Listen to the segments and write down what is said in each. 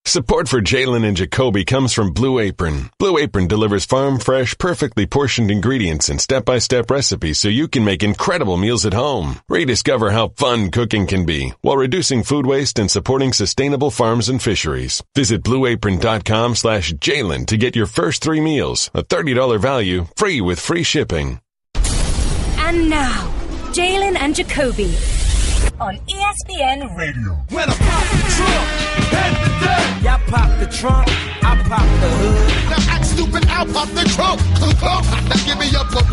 Support for Jalen and Jacoby comes from Blue Apron. Blue Apron delivers farm-fresh, perfectly portioned ingredients and step-by-step recipes so you can make incredible meals at home. Rediscover how fun cooking can be while reducing food waste and supporting sustainable farms and fisheries. Visit blueapron.com/Jalen to get your first 3 meals, a $30 value, free with free shipping. And now, Jalen and Jacoby on ESPN Radio. When I pop the trunk, head to death. Y'all pop the trunk, I pop the hood. Now act stupid, I'll pop the trunk. Now give me your boom.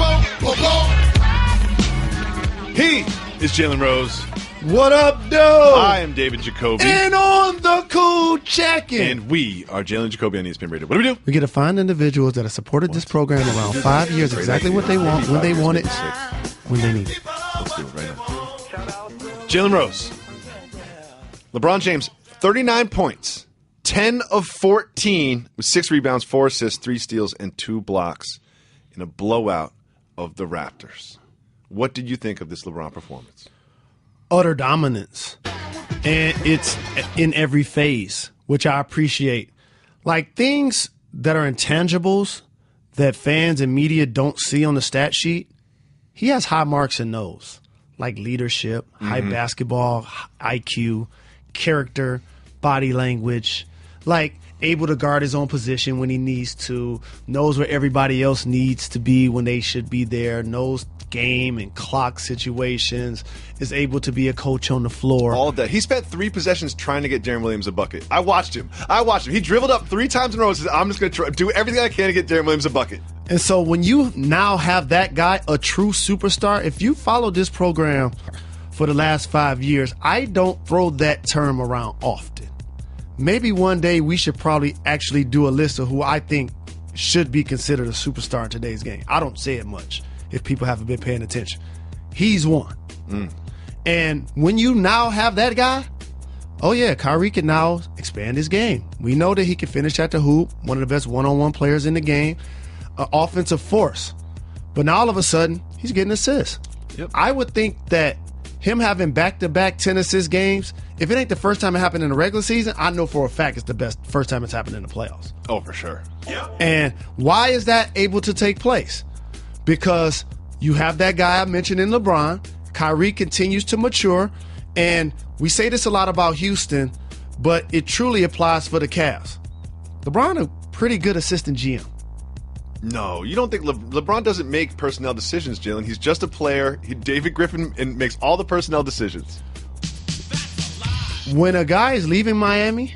He is Jalen Rose. What up, dude? I am David Jacoby. And on the cool check-in. And we are Jalen Jacoby on ESPN Radio. What do we do? We get to find individuals that have supported this program around 5 years, exactly what they want, when they want it, when they need it. Let's do it right now. Jalen Rose. LeBron James, 39 points, 10 of 14 with 6 rebounds, 4 assists, 3 steals, and 2 blocks in a blowout of the Raptors. What did you think of this LeBron performance? Utter dominance. And it's in every phase, which I appreciate. Like things that are intangibles that fans and media don't see on the stat sheet, he has high marks in those. Like leadership, high basketball, IQ, character, body language, like able to guard his own position when he needs to, knows where everybody else needs to be when they should be there, knows game and clock situations, is able to be a coach on the floor. All of that. He spent 3 possessions trying to get Deron Williams a bucket. I watched him. He dribbled up 3 times in a row and said, I'm just going to do everything I can to get Deron Williams a bucket. And so when you now have that guy, a true superstar, if you follow this program for the last 5 years, I don't throw that term around often. Maybe one day we should probably actually do a list of who I think should be considered a superstar in today's game. I don't say it much if people haven't been paying attention. He's one. And when you now have that guy, oh yeah, Kyrie can now expand his game. We know that he can finish at the hoop, one of the best one-on-one players in the game, an offensive force. But now all of a sudden, he's getting assists. Yep. I would think that him having back-to-back 10 assist games, if it ain't the first time it happened in the regular season, I know for a fact it's the best first time it's happened in the playoffs. Oh, for sure. Yeah. And why is that able to take place? Because you have that guy I mentioned in LeBron. Kyrie continues to mature. And we say this a lot about Houston, but it truly applies for the Cavs. LeBron a pretty good assistant GM. No, you don't think LeBron doesn't make personnel decisions, Jalen. He's just a player. David Griffin makes all the personnel decisions. When a guy is leaving Miami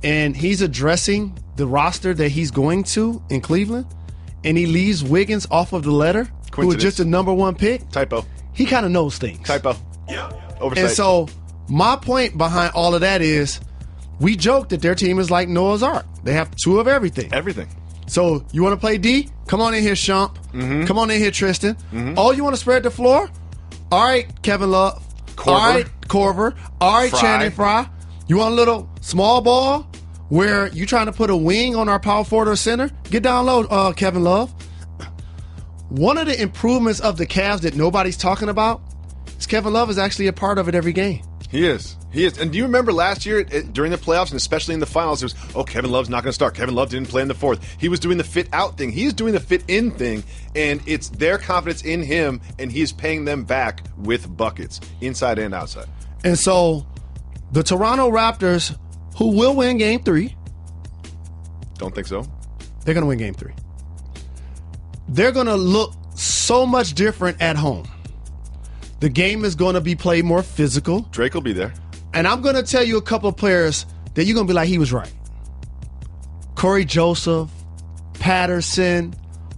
and he's addressing the roster that he's going to in Cleveland, and he leaves Wiggins off of the letter, who was just a number 1 pick, Typo. he kind of knows things. Typo. Oversight. And so my point behind all of that is we joke that their team is like Noah's Ark. They have 2 of everything. Everything. So you want to play D? Come on in here, Shump. Come on in here, Tristan. Oh, you want to spread the floor? All right, Kevin Love. Korver. All right, Korver. All right, Fry. Channing Frye. You want a little small ball where you trying to put a wing on our power forward or center? Get down low, Kevin Love. One of the improvements of the Cavs that nobody's talking about is Kevin Love is actually a part of it every game. He is. And do you remember last year during the playoffs and especially in the finals, it was, Kevin Love's not going to start. Kevin Love didn't play in the 4th. He was doing the fit-out thing. He's doing the fit-in thing, and it's their confidence in him, and he's paying them back with buckets, inside and outside. And so the Toronto Raptors, who will win Game 3. Don't think so. They're going to win Game 3. They're going to look so much different at home. The game is going to be played more physical. Drake will be there. And I'm going to tell you a couple of players that you're going to be like, he was right. Corey Joseph, Patterson,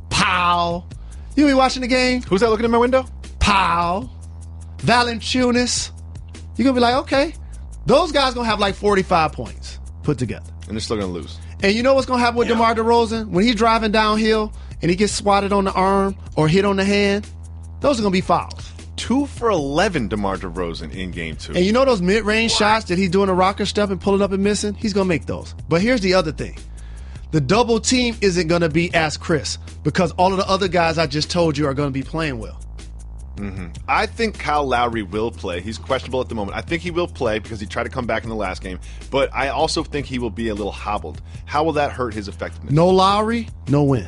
Powell. You be watching the game? Who's that looking in my window? Powell, Valanciunas. You're going to be like, okay, those guys going to have like 45 points put together. And they're still going to lose. And you know what's going to happen with DeMar DeRozan? When he's driving downhill and he gets swatted on the arm or hit on the hand, those are going to be fouls. 2 for 11, DeMar DeRozan in Game 2. And you know those mid-range shots that he's doing a rocker step and pulling up and missing? He's going to make those. But here's the other thing. The double team isn't going to be as crisp because all of the other guys I just told you are going to be playing well. I think Kyle Lowry will play. He's questionable at the moment. I think he will play because he tried to come back in the last game. But I also think he will be a little hobbled. How will that hurt his effectiveness? No Lowry, no win.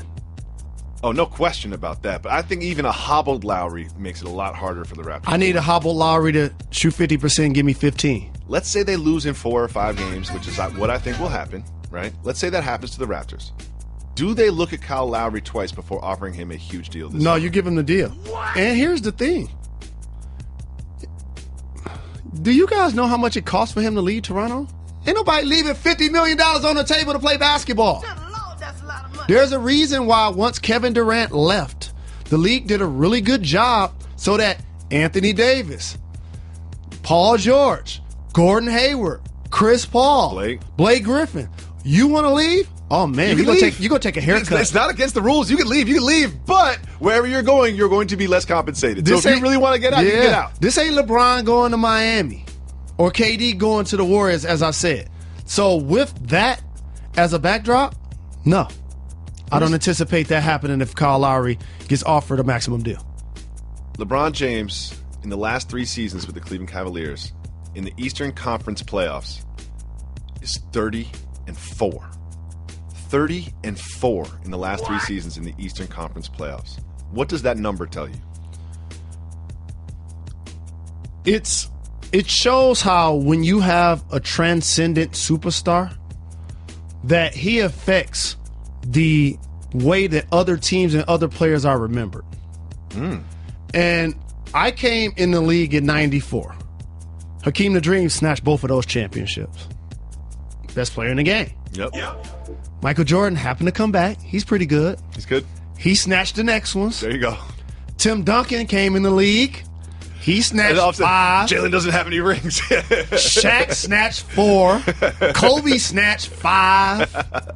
Oh, no question about that. But I think even a hobbled Lowry makes it a lot harder for the Raptors. I need a hobbled Lowry to shoot 50%, give me 15. Let's say they lose in 4 or 5 games, which is what I think will happen, right? Let's say that happens to the Raptors. Do they look at Kyle Lowry twice before offering him a huge deal this No, summer? you give him the deal. And here's the thing. Do you guys know how much it costs for him to leave Toronto? Ain't nobody leaving $50 million on the table to play basketball. There's a reason why once Kevin Durant left, the league did a really good job so that Anthony Davis, Paul George, Gordon Hayward, Chris Paul, Blake Griffin, you want to leave? Oh, man, you're going to take a haircut. It's not against the rules. You can leave. But wherever you're going to be less compensated. So if you really want to get out, you can get out. This ain't LeBron going to Miami or KD going to the Warriors, as I said. So with that as a backdrop, no. I don't anticipate that happening if Kyle Lowry gets offered a maximum deal. LeBron James, in the last 3 seasons with the Cleveland Cavaliers, in the Eastern Conference playoffs, is 30-4. 30-4 in the last 3 seasons in the Eastern Conference playoffs. What does that number tell you? It shows how when you have a transcendent superstar, that he affects the way that other teams and other players are remembered. And I came in the league in 94. Hakeem the Dream snatched both of those championships. Best player in the game. Yep. Michael Jordan happened to come back. He's pretty good. He's good. He snatched the next ones. There you go. Tim Duncan came in the league. He snatched 5. Jalen doesn't have any rings. Shaq snatched 4. Kobe snatched 5.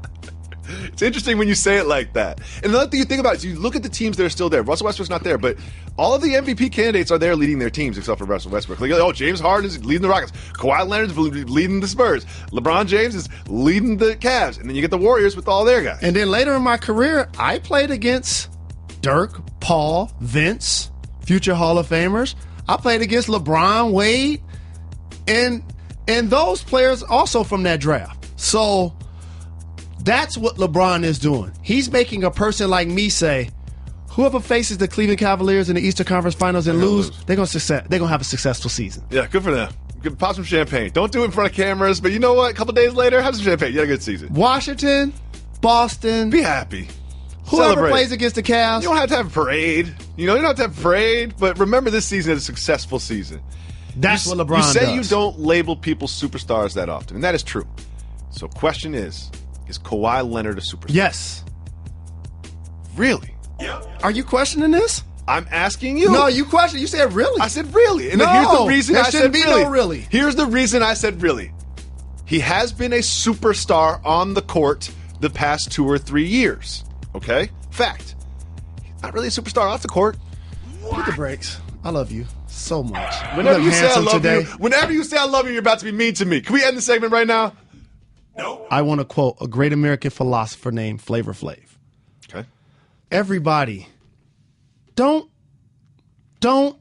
It's interesting when you say it like that. And another thing you think about is you look at the teams that are still there. Russell Westbrook's not there, but all of the MVP candidates are there leading their teams except for Russell Westbrook. Like, James Harden is leading the Rockets. Kawhi Leonard's leading the Spurs. LeBron James is leading the Cavs. And then you get the Warriors with all their guys. And then later in my career, I played against Dirk, Paul, Vince, future Hall of Famers. I played against LeBron, Wade, and those players also from that draft. So that's what LeBron is doing. He's making a person like me say, whoever faces the Cleveland Cavaliers in the Eastern Conference Finals and lose, they're gonna have a successful season. Yeah, good for them. Pop some champagne. Don't do it in front of cameras, but you know what? A couple days later, have some champagne. You had a good season. Washington, Boston. Be happy. Whoever Celebrate. plays against the Cavs. You don't have to have a parade. You don't have to have a parade, but remember this season as a successful season. That's what LeBron does. You say you don't label people superstars that often, and that is true. So question is Kawhi Leonard a superstar? Yes. Really? Are you questioning this? I'm asking you. No, you questioned. You said really. I said really. And no, here's the reason I said be really. No really. Here's the reason I said really. He has been a superstar on the court the past 2 or 3 years. Okay? Fact. Not really a superstar off the court. Hit the brakes. I love you so much. Whenever you say I love you, you're about to be mean to me. Can we end the segment right now? No. I want to quote a great American philosopher named Flavor Flav. Okay. Everybody, don't believe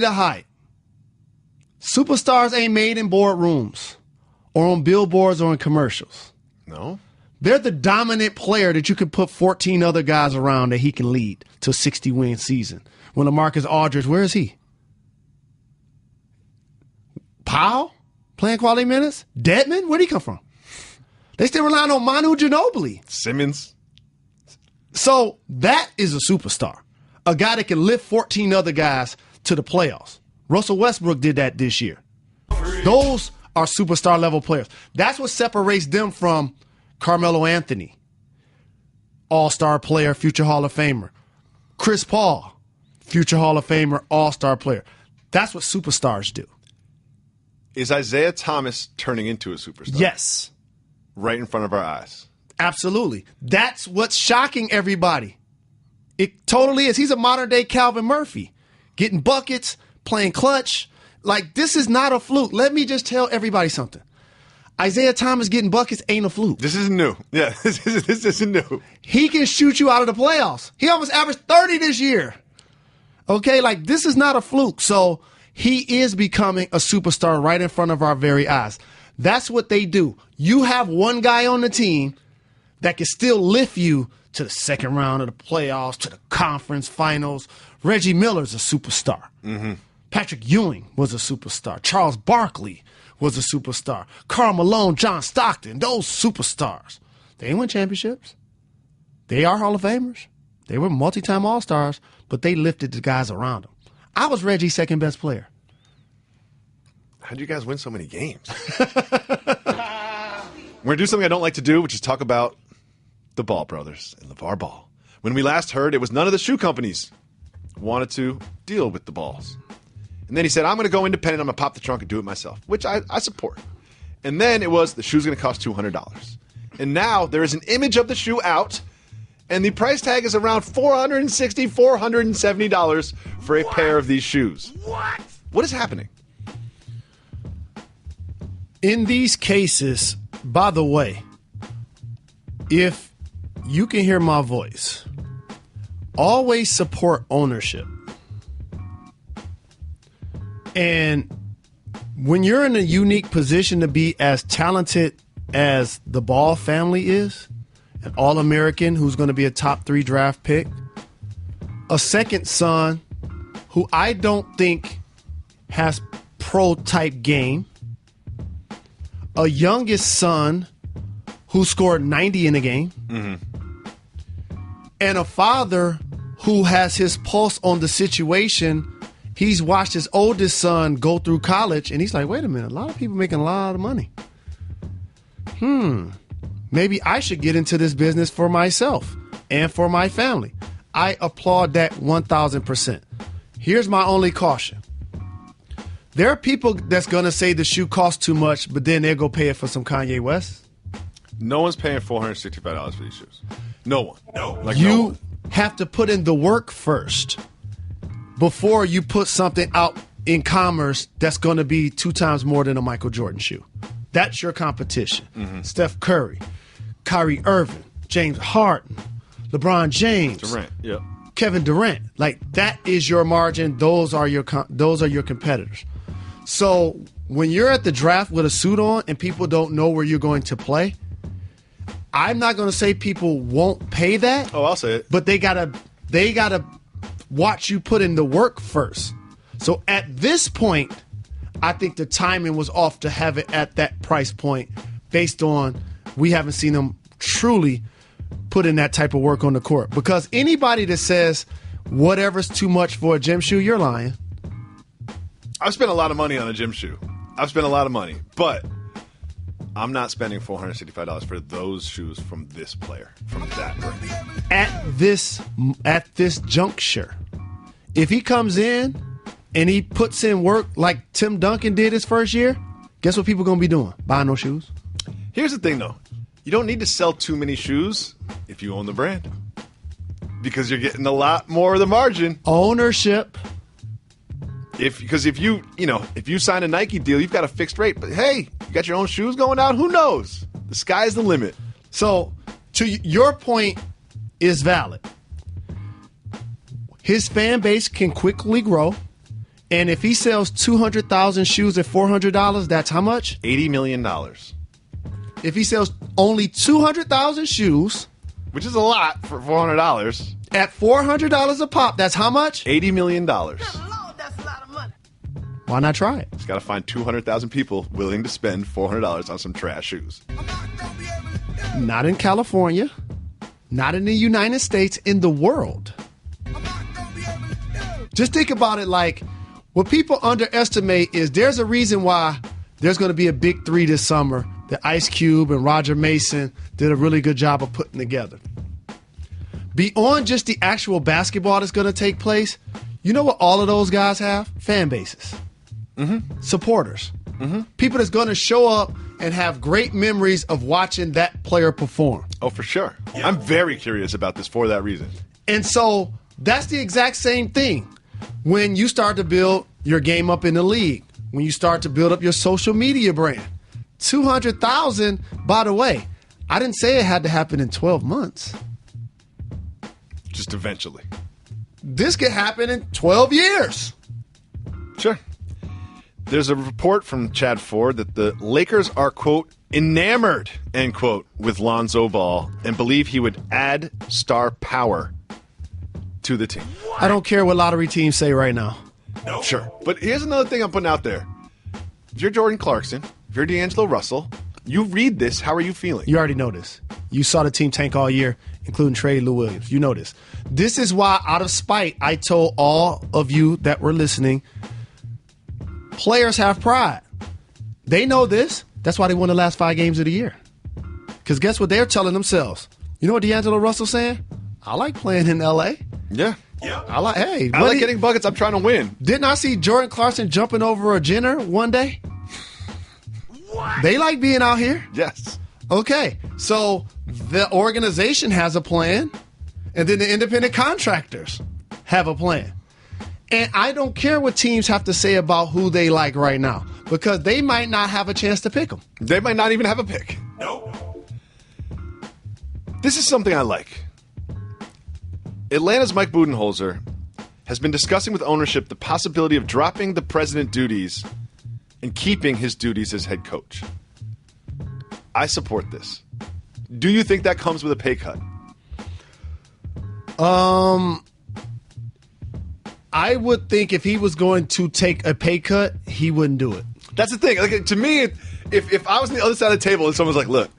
the hype. Superstars ain't made in boardrooms or on billboards or in commercials. No. They're the dominant player that you can put 14 other guys around that he can lead to a 60-win season. When LaMarcus Aldridge, where is he? Powell? Playing quality minutes? Dedmon? Where'd he come from? They still relying on Manu Ginobili. Simmons. So that is a superstar. A guy that can lift 14 other guys to the playoffs. Russell Westbrook did that this year. Those are superstar level players. That's what separates them from Carmelo Anthony, all-star player, future Hall of Famer. Chris Paul, future Hall of Famer, all-star player. That's what superstars do. Is Isaiah Thomas turning into a superstar? Yes. Right in front of our eyes. Absolutely. That's what's shocking everybody. It totally is. He's a modern-day Calvin Murphy. Getting buckets, playing clutch. Like, this is not a fluke. Let me just tell everybody something. Isaiah Thomas getting buckets ain't a fluke. This isn't new. Yeah, this isn't new. He can shoot you out of the playoffs. He almost averaged 30 this year. Okay, like this is not a fluke. So he is becoming a superstar right in front of our very eyes. That's what they do. You have one guy on the team that can still lift you to the second round of the playoffs, to the conference finals. Reggie Miller's a superstar. Mm-hmm. Patrick Ewing was a superstar. Charles Barkley was a superstar. Karl Malone, John Stockton, those superstars. They didn't win championships. They are Hall of Famers. They were multi-time All-Stars, but they lifted the guys around them. I was Reggie's second best player. How'd you guys win so many games? We're going to do something I don't like to do, which is talk about the Ball brothers and LeVar Ball. When we last heard, it was none of the shoe companies wanted to deal with the Balls. And then he said, I'm going to go independent. I'm going to pop the trunk and do it myself, which I support. And then it was the shoe's going to cost $200. And now there is an image of the shoe out, and the price tag is around $460, $470 for a pair of these shoes. What is happening? In these cases, by the way, if you can hear my voice, always support ownership. And when you're in a unique position to be as talented as the Ball family is, an All-American who's going to be a top 3 draft pick, a second son who I don't think has pro-type game, a youngest son who scored 90 in a game, and a father who has his pulse on the situation. He's watched his oldest son go through college, and he's like, wait a minute, a lot of people making a lot of money. Maybe I should get into this business for myself and for my family. I applaud that 1,000%. Here's my only caution. There are people that's going to say the shoe costs too much, but then they'll go pay it for some Kanye West. No one's paying $465 for these shoes. No one. No. Like you no one. have to put in the work first before you put something out in commerce that's going to be 2 times more than a Michael Jordan shoe. That's your competition. Steph Curry, Kyrie Irving, James Harden, LeBron James, Durant, yeah. Kevin Durant. Like, that is your margin. Those are your competitors. So when you're at the draft with a suit on and people don't know where you're going to play, I'm not going to say people won't pay that. Oh, I'll say it. But they gotta watch you put in the work first. So at this point, I think the timing was off to have it at that price point based on we haven't seen them truly put in that type of work on the court. Because anybody that says whatever's too much for a gym shoe, you're lying. I've spent a lot of money on a gym shoe. I've spent a lot of money, but I'm not spending $465 for those shoes from this player, from that brand. At this juncture, if he comes in and he puts in work like Tim Duncan did his first year, guess what people are going to be doing? Buying those shoes. Here's the thing, though. You don't need to sell too many shoes if you own the brand, because you're getting a lot more of the margin. Ownership. Because if you sign a Nike deal, you've got a fixed rate. But hey, you got your own shoes going out. Who knows? The sky's the limit. So, to your point is valid. His fan base can quickly grow, and if he sells 200,000 shoes at $400, that's how much? $80 million. If he sells only 200,000 shoes, which is a lot for $400, at $400 a pop, that's how much? $80 million. Why not try it? Just got to find 200,000 people willing to spend $400 on some trash shoes. Not in California, not in the United States, in the world. Just think about it like, what people underestimate is there's a reason why there's going to be a big 3 this summer that Ice Cube and Roger Mason did a really good job of putting together. Beyond just the actual basketball that's going to take place, you know what all of those guys have? Fan bases. Supporters. People that's going to show up and have great memories of watching that player perform. Oh, for sure. Yeah. I'm very curious about this for that reason. And so that's the exact same thing. When you start to build your game up in the league, when you start to build up your social media brand, $200,000, by the way, I didn't say it had to happen in 12 months. Just eventually. This could happen in 12 years. Sure. There's a report from Chad Ford that the Lakers are, quote, enamored, end quote, with Lonzo Ball and believe he would add star power to the team. I don't care what lottery teams say right now. No. Sure. But here's another thing I'm putting out there. If you're Jordan Clarkson, if you're D'Angelo Russell, you read this, how are you feeling? You already know this. You saw the team tank all year, including Trey Lou Williams. You know this. This is why, out of spite, I told all of you that were listening, players have pride. They know this. That's why they won the last 5 games of the year. Because guess what they're telling themselves? You know what D'Angelo Russell's saying? I like playing in L.A. Yeah. I like getting buckets. I'm trying to win. Didn't I see Jordan Clarkson jumping over a Jenner one day? What? They like being out here. Yes. Okay. So the organization has a plan, and then the independent contractors have a plan. And I don't care what teams have to say about who they like right now, because they might not have a chance to pick them. They might not even have a pick. No. This is something I like. Atlanta's Mike Budenholzer has been discussing with ownership the possibility of dropping the president duties and keeping his duties as head coach. I support this. Do you think that comes with a pay cut? I would think if he was going to take a pay cut, he wouldn't do it. That's the thing. Like, to me, if I was on the other side of the table and someone's like, look,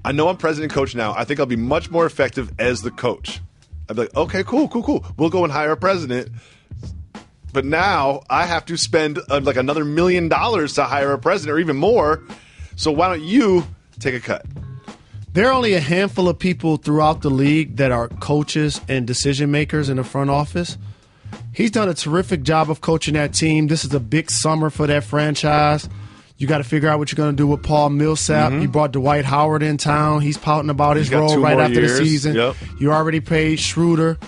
I know I'm president coach now. I think I'll be much more effective as the coach. I'd be like, okay, cool. We'll go and hire a president. But now I have to spend like another $1 million to hire a president or even more. So why don't you take a cut? There are only a handful of people throughout the league that are coaches and decision makers in the front office. He's done a terrific job of coaching that team. This is a big summer for that franchise. You got to figure out what you're going to do with Paul Millsap. You brought Dwight Howard in town. He's pouting about his role right after the season. Yep. You already paid Schroeder.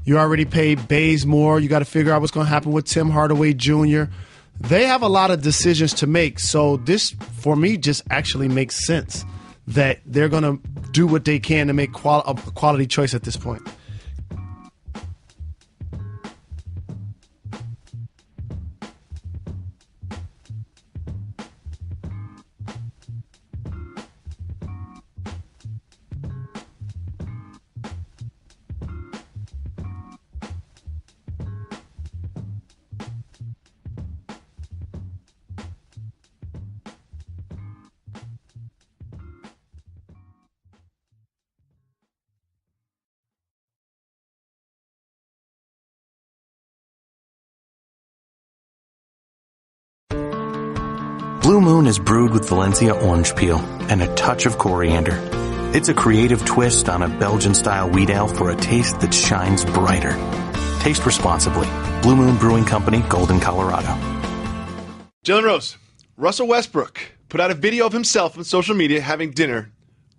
You already paid Bazemore. You got to figure out what's going to happen with Tim Hardaway Jr. They have a lot of decisions to make. So this, for me, just actually makes sense that they're going to do what they can to make a quality choice at this point. Blue Moon is brewed with Valencia orange peel and a touch of coriander. It's a creative twist on a Belgian-style wheat ale for a taste that shines brighter. Taste responsibly. Blue Moon Brewing Company, Golden, Colorado. Jalen Rose, Russell Westbrook put out a video of himself on social media having dinner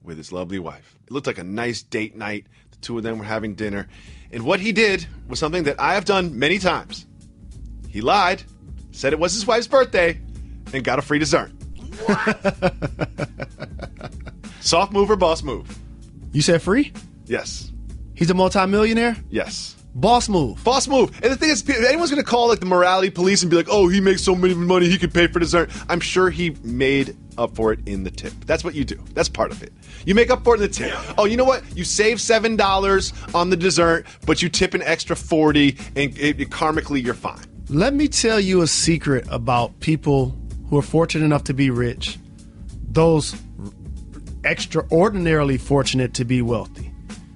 with his lovely wife. It looked like a nice date night. The two of them were having dinner. And what he did was something that I have done many times. He lied, said it was his wife's birthday, and got a free dessert. Soft move or boss move? You said free? Yes. He's a multimillionaire? Yes. Boss move. Boss move. And the thing is, if anyone's going to call like the morality police and be like, oh, he makes so much money he could pay for dessert, I'm sure he made up for it in the tip. That's what you do. That's part of it. You make up for it in the tip. Oh, you know what? You save $7 on the dessert, but you tip an extra $40, and karmically you're fine. Let me tell you a secret about people who are fortunate enough to be rich, those extraordinarily fortunate to be wealthy.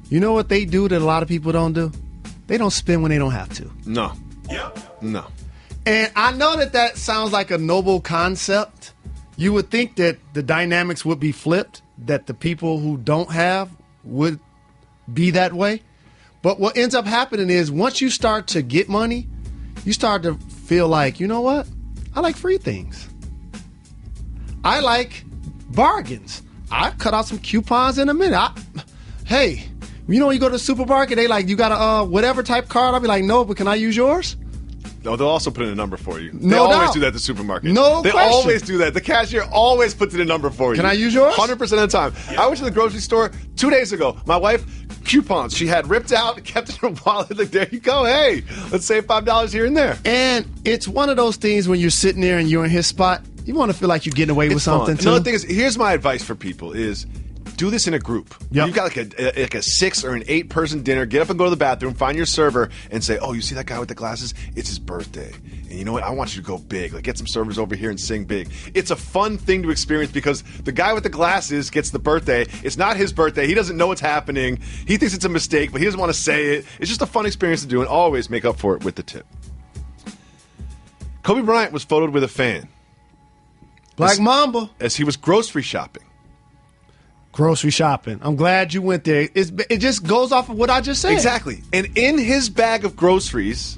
You know what they do that a lot of people don't do? They don't spend when they don't have to. No. Yep. No. And I know that sounds like a noble concept. You would think that the dynamics would be flipped, that the people who don't have would be that way. But what ends up happening is once you start to get money, you start to feel like, you know what? I like free things. I like bargains. I cut out some coupons in a minute. Hey, you know when you go to the supermarket, they like, you got a whatever type card? I'll be like, no, but can I use yours? No, they'll also put in a number for you. They No always doubt. do that at the supermarket. No They question. always do that. The cashier always puts in a number for you. Can I use yours? 100% of the time. I went to the grocery store 2 days ago. My wife, coupons. She had ripped out, kept in her wallet. Like, there you go. Hey, let's save $5 here and there. And it's one of those things when you're sitting there and you're in his spot, you want to feel like you're getting away with It's fun. something, too. Another thing is, here's my advice for people is do this in a group. Yep. You've got like a 6 or an 8 person dinner. Get up and go to the bathroom, find your server, and say, oh, you see that guy with the glasses? It's his birthday. And you know what? I want you to go big. Like, get some servers over here and sing big. It's a fun thing to experience because the guy with the glasses gets the birthday. It's not his birthday. He doesn't know what's happening. He thinks it's a mistake, but he doesn't want to say it. It's just a fun experience to do, and always make up for it with the tip. Kobe Bryant was photoed with a fan Black Mamba. as he was grocery shopping. Grocery shopping. I'm glad you went there. It just goes off of what I just said. Exactly. And in his bag of groceries,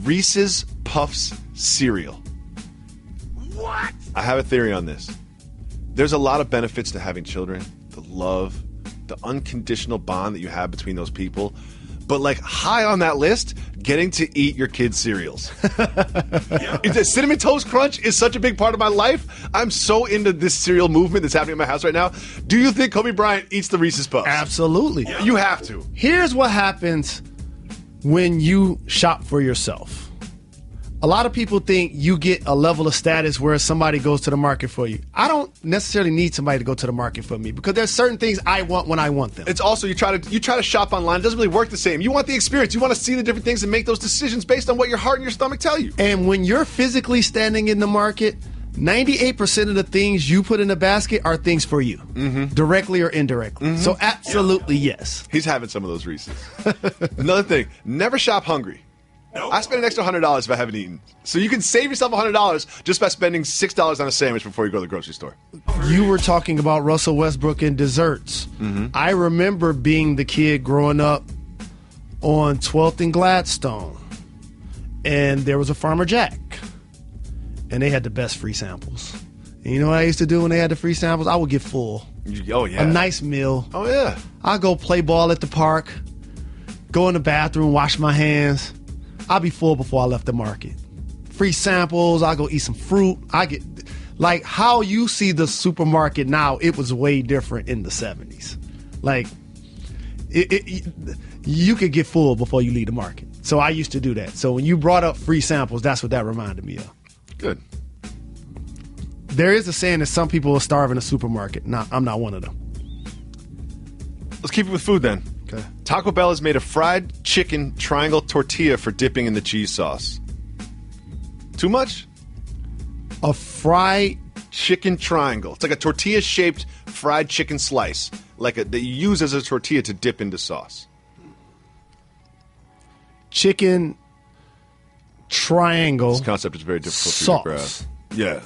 Reese's Puffs cereal. What? I have a theory on this. There's a lot of benefits to having children. The love, the unconditional bond that you have between those people. But like high on that list, getting to eat your kids' cereals. The Cinnamon Toast Crunch is such a big part of my life. I'm so into this cereal movement that's happening in my house right now. Do you think Kobe Bryant eats the Reese's Puffs? Absolutely. You have to. Here's what happens when you shop for yourself. A lot of people think you get a level of status where somebody goes to the market for you. I don't necessarily need somebody to go to the market for me because there's certain things I want when I want them. It's also you try to shop online. It doesn't really work the same. You want the experience. You want to see the different things and make those decisions based on what your heart and your stomach tell you. And when you're physically standing in the market, 98% of the things you put in the basket are things for you, directly or indirectly. So absolutely yes. He's having some of those Reese's. Another thing, never shop hungry. I spend an extra $100 if I haven't eaten. So you can save yourself $100 just by spending $6 on a sandwich before you go to the grocery store. You were talking about Russell Westbrook and desserts. I remember being the kid growing up on 12th and Gladstone, and there was a Farmer Jack, and they had the best free samples. And you know what I used to do when they had the free samples? I would get full. Oh, yeah. A nice meal. Oh, yeah. I'd go play ball at the park, go in the bathroom, wash my hands. I'd be full before I left the market. Free samples, I go eat some fruit. I get, like, how you see the supermarket now, it was way different in the 70s. Like, you could get full before you leave the market. So I used to do that. So when you brought up free samples, that's what that reminded me of. Good. There is a saying that some people will starve in a supermarket. No, I'm not one of them. Let's keep it with food then. Okay. Taco Bell has made a fried chicken triangle tortilla for dipping in the cheese sauce. Too much? A fried Chicken triangle. It's like a tortilla-shaped fried chicken slice, that you use as a tortilla to dip into sauce. chicken triangle This concept is very difficult sauce. to grasp. Yeah.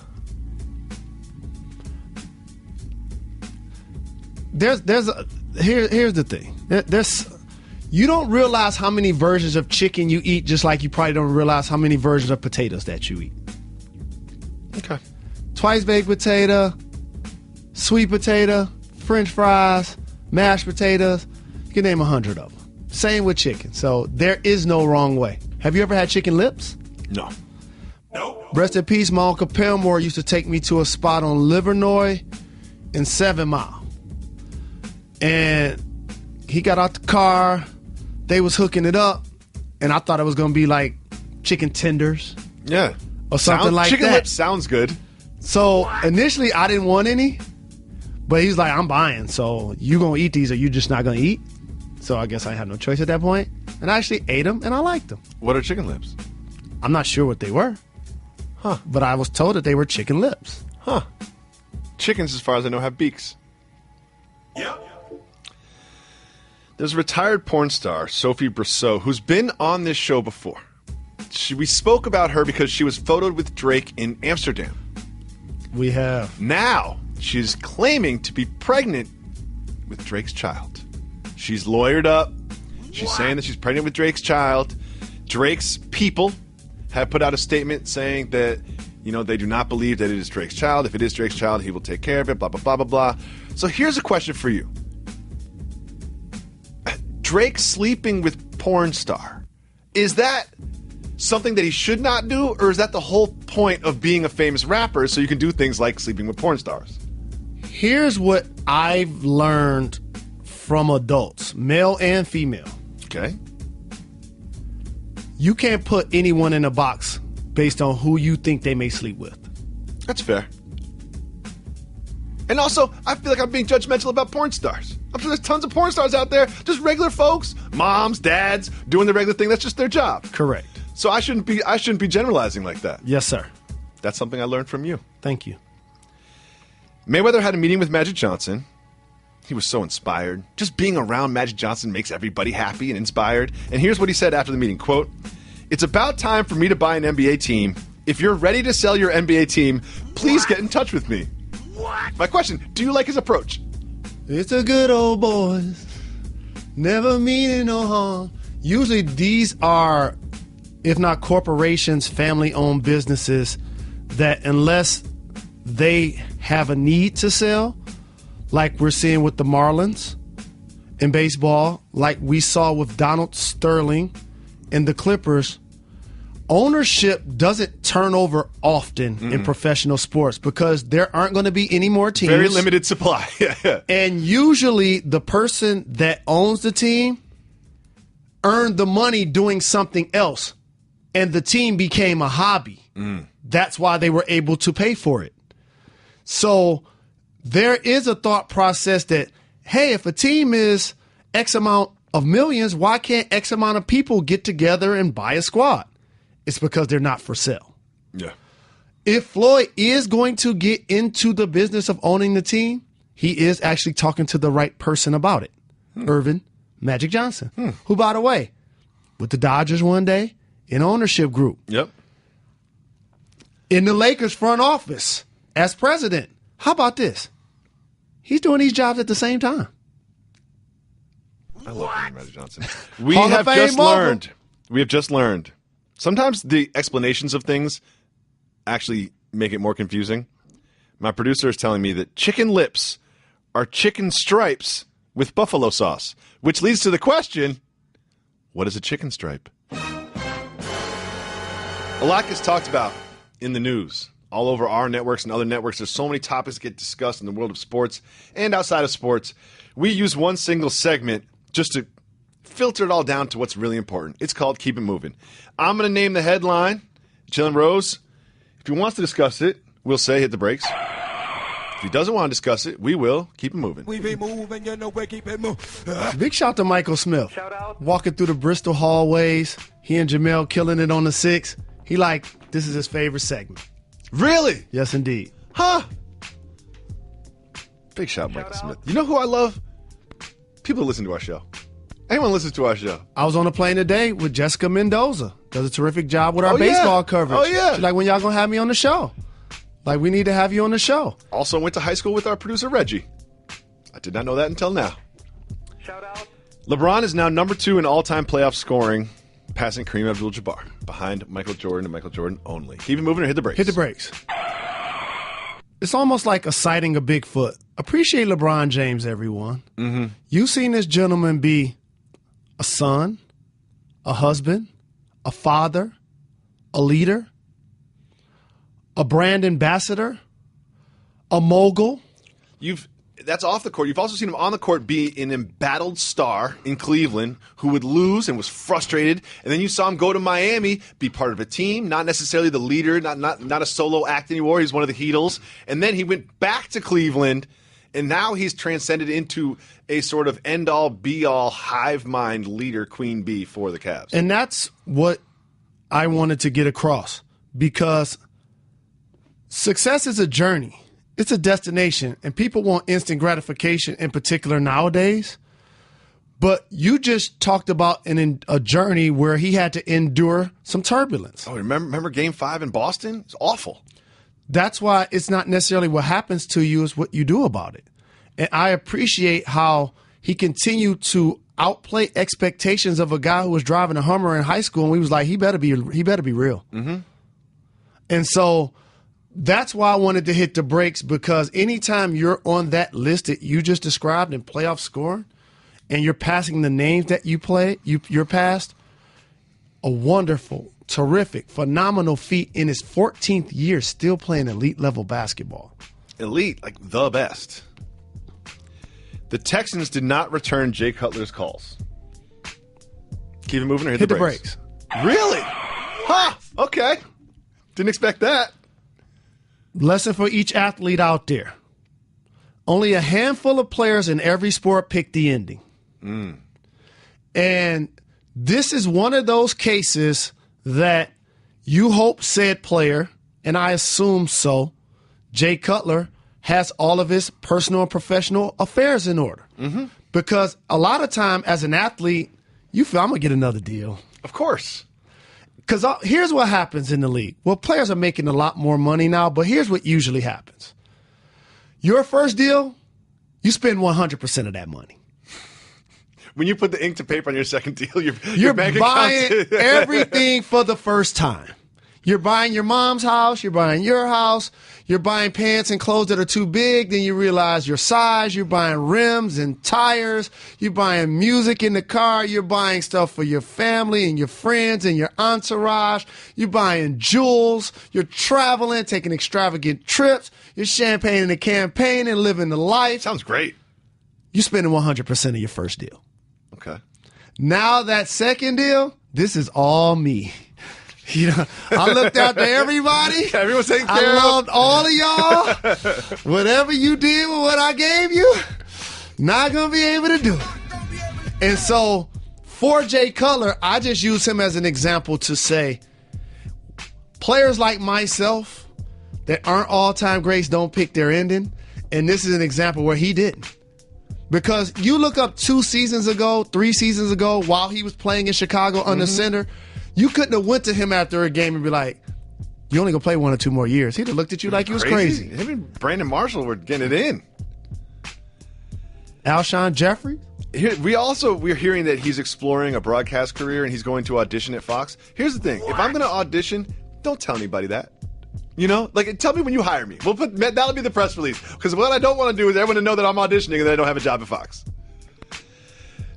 Here's the thing. You don't realize how many versions of chicken you eat, just like you probably don't realize how many versions of potatoes that you eat. Okay. Twice baked potato, sweet potato, French fries, mashed potatoes. You can name 100 of them. Same with chicken. So there is no wrong way. Have you ever had chicken lips? No. Rest in peace, my Uncle Pelmore used to take me to a spot on Livernois and 7 Mile. And he got out the car. They was hooking it up. And I thought it was going to be like chicken tenders. Yeah. Or something like chicken that. lips sounds good. So initially, I didn't want any. But he's like, I'm buying. So you going to eat these or you just not going to eat? So I guess I had no choice at that point. And I actually ate them and I liked them. What are chicken lips? I'm not sure what they were. Huh. But I was told that they were chicken lips. Huh. Chickens, as far as I know, have beaks. Yep. There's a retired porn star, Sophie Brousseau, who's been on this show before. We spoke about her because she was photoed with Drake in Amsterdam. We have. Now, she's claiming to be pregnant with Drake's child. She's lawyered up. She's saying that she's pregnant with Drake's child. Drake's people have put out a statement saying that, they do not believe that it is Drake's child. If it is Drake's child, he will take care of it, blah, blah, blah, blah, blah. So here's a question for you. Drake sleeping with porn star. Is that something that he should not do, or is that the whole point of being a famous rapper, so you can do things like sleeping with porn stars? Here's what I've learned from adults, male and female. Okay. You can't put anyone in a box based on who you think they may sleep with. That's fair. And also, I feel like I'm being judgmental about porn stars. I'm sure there's tons of porn stars out there, just regular folks, moms, dads, doing the regular thing. That's just their job. Correct. So I shouldn't be generalizing like that. Yes, sir. That's something I learned from you. Thank you. Mayweather had a meeting with Magic Johnson. He was so inspired. Just being around Magic Johnson makes everybody happy and inspired. And here's what he said after the meeting, quote, "It's about time for me to buy an NBA team. If you're ready to sell your NBA team, please get in touch with me." My question, do you like his approach? It's a good old boys, never meaning no harm. Usually these are, if not corporations, family-owned businesses that unless they have a need to sell, like we're seeing with the Marlins in baseball, like we saw with Donald Sterling and the Clippers, ownership doesn't turn over often in professional sports because there aren't going to be any more teams. Very limited supply. And usually the person that owns the team earned the money doing something else, and the team became a hobby. That's why they were able to pay for it. So there is a thought process that, hey, if a team is X amount of millions, why can't X amount of people get together and buy a squad? It's because they're not for sale. Yeah. If Floyd is going to get into the business of owning the team, he is actually talking to the right person about it. Irvin Magic Johnson, who, by the way, with the Dodgers one day, in ownership group. Yep. In the Lakers front office as president. How about this? He's doing these jobs at the same time. I love Magic Johnson. We Hall of have Fame just learned. Sometimes the explanations of things actually make it more confusing. My producer is telling me that chicken lips are chicken stripes with buffalo sauce, which leads to the question, what is a chicken stripe? A lot gets talked about in the news, all over our networks and other networks. There's so many topics that get discussed in the world of sports and outside of sports. We use one single segment just to filter it all down to what's really important. It's called Keep It Moving. I'm going to name the headline. Jalen Rose, if he wants to discuss it, we'll say hit the brakes. If he doesn't want to discuss it, we will keep it moving. We be moving, you know, we keep it moving. Big shout to Michael Smith. Shout out. Walking through the Bristol hallways. He and Jamel killing it on the 6. This is his favorite segment. Really? Yes, indeed. Huh? Big shout, Michael Smith. You know who I love? People who listen to our show. Anyone listens to our show. I was on a plane today with Jessica Mendoza. Does a terrific job with our baseball coverage. Oh, yeah. She's like, when y'all going to have me on the show? Like, we need to have you on the show. Also went to high school with our producer, Reggie. I did not know that until now. Shout out. LeBron is now number 2 in all-time playoff scoring, passing Kareem Abdul-Jabbar, behind Michael Jordan and Michael Jordan only. Keep it moving or hit the brakes? Hit the brakes. It's almost like a sighting of Bigfoot. Appreciate LeBron James, everyone. You've seen this gentleman be a son, a husband, a father, a leader, a brand ambassador, a mogul. That's off the court. You've also seen him on the court be an embattled star in Cleveland who would lose and was frustrated. And then you saw him go to Miami, be part of a team, not necessarily the leader, not a solo act anymore. He's one of the Heatles. And then he went back to Cleveland, and now he's transcended into a sort of end-all, be-all, hive mind leader, queen bee for the Cavs. And that's what I wanted to get across, because success is a journey. It's a destination, and people want instant gratification in particular nowadays. But you just talked about a journey where he had to endure some turbulence. Oh, remember Game 5 in Boston? It's awful. That's why it's not necessarily what happens to you, it's what you do about it. And I appreciate how he continued to outplay expectations of a guy who was driving a Hummer in high school, and we was like, he better be real. And so that's why I wanted to hit the brakes, because anytime you're on that list that you just described in playoff scoring, and you're passing the names that you're past, a wonderful, terrific, phenomenal feat in his 14th year still playing elite level basketball. Elite, like the best. The Texans did not return Jay Cutler's calls. Keep it moving or hit the brakes? Really? Huh. Okay. Didn't expect that. Lesson for each athlete out there. Only a handful of players in every sport pick the ending. And this is one of those cases that you hope said player, and I assume so, Jay Cutler, has all of his personal and professional affairs in order. Because a lot of time as an athlete, you feel, I'm going to get another deal. Of course. Because here's what happens in the league. Well, players are making a lot more money now, but here's what usually happens. Your first deal, you spend 100% of that money. When you put the ink to paper on your second deal, your bank buying account everything for the first time. You're buying your mom's house, you're buying your house, you're buying pants and clothes that are too big, then you realize your size, you're buying rims and tires, you're buying music in the car, you're buying stuff for your family and your friends and your entourage, you're buying jewels, you're traveling, taking extravagant trips, you're champagning and campaigning and living the life. Sounds great. You're spending 100% of your first deal. Okay. Now that second deal, this is all me. You know, I looked out to everybody. Everyone's taken care I of. loved all of y'all. Whatever you did with what I gave you, not going to be able to do it. And so for Jay Cutler, I just use him as an example to say players like myself that aren't all-time greats don't pick their ending. And this is an example where he didn't. Because you look up 2 seasons ago, 3 seasons ago, while he was playing in Chicago under center, you couldn't have went to him after a game and be like, you only going to play 1 or 2 more years. He'd have looked at you like you was crazy. Him and Brandon Marshall were getting it in. Alshon Jeffrey? We're hearing that he's exploring a broadcast career and he's going to audition at Fox. Here's the thing. If I'm going to audition, don't tell anybody that. You know, like, tell me when you hire me. That'll be the press release. Because what I don't want to do is everyone to know that I'm auditioning and that I don't have a job at Fox.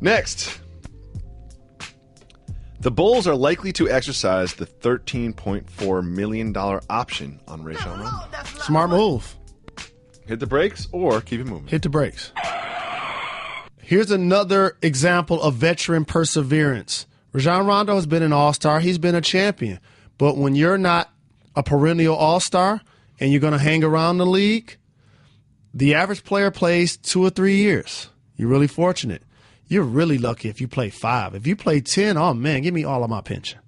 Next. The Bulls are likely to exercise the $13.4 million option on Rajon Rondo. Smart move. Hit the brakes or keep it moving. Hit the brakes. Here's another example of veteran perseverance. Rajon Rondo has been an all-star. He's been a champion. But when you're not a perennial all-star and you're going to hang around the league, the average player plays 2 or 3 years. You're really fortunate. You're really lucky if you play 5. If you play 10, oh, man, give me all of my pension.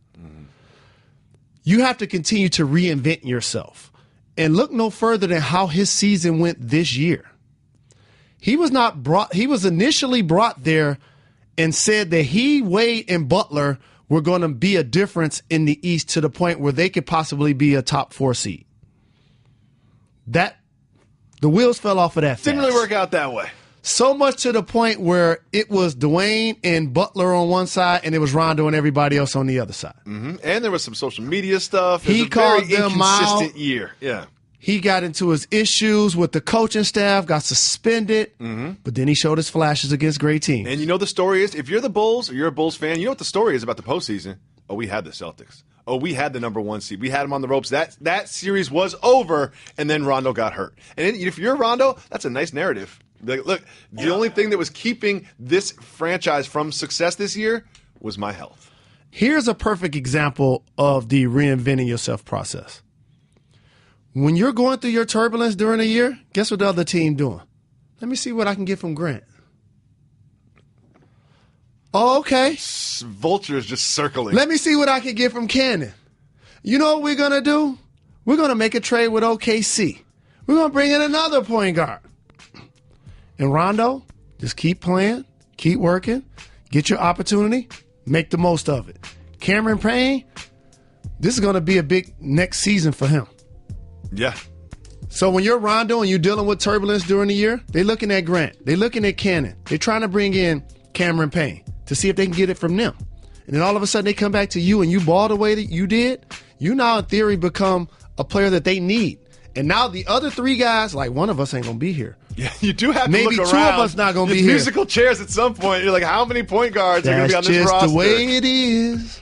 You have to continue to reinvent yourself. And look no further than how his season went this year. He was initially brought there and said that he, Wade, and Butler were going to be a difference in the East to the point where they could possibly be a top 4 seed. The wheels fell off of that fast. Didn't really work out that way. So much to the point where it was Dwayne and Butler on one side, and it was Rondo and everybody else on the other side. And there was some social media stuff. He called them inconsistent out. year. Yeah. He got into his issues with the coaching staff, got suspended, but then he showed his flashes against great teams. And you know the story is, if you're the Bulls or you're a Bulls fan, you know what the story is about the postseason? Oh, we had the Celtics. Oh, we had the number 1 seed. We had him on the ropes. That series was over, and then Rondo got hurt. And if you're Rondo, that's a nice narrative. Like, look, the only thing that was keeping this franchise from success this year was my health. Here's a perfect example of the reinventing yourself process. When you're going through your turbulence during a year, guess what the other team doing? Let me see what I can get from Grant. Oh, okay. Vultures just circling. Let me see what I can get from Cannon. You know what we're going to do? We're going to make a trade with OKC. We're going to bring in another point guard. And Rondo, just keep playing, keep working, get your opportunity, make the most of it. Cameron Payne, this is going to be a big next season for him. Yeah. So when you're Rondo and you're dealing with turbulence during the year, they're looking at Grant. They're looking at Cannon. They're trying to bring in Cameron Payne to see if they can get it from them. And then all of a sudden they come back to you and you ball the way that you did. You now in theory become a player that they need. And now the other 3 guys, like one of us ain't going to be here. Yeah, you do have to Maybe look 2 around. of us not going to be There's here. musical chairs at some point. You're like, how many point guards are going to be on That's this just roster? the way it is.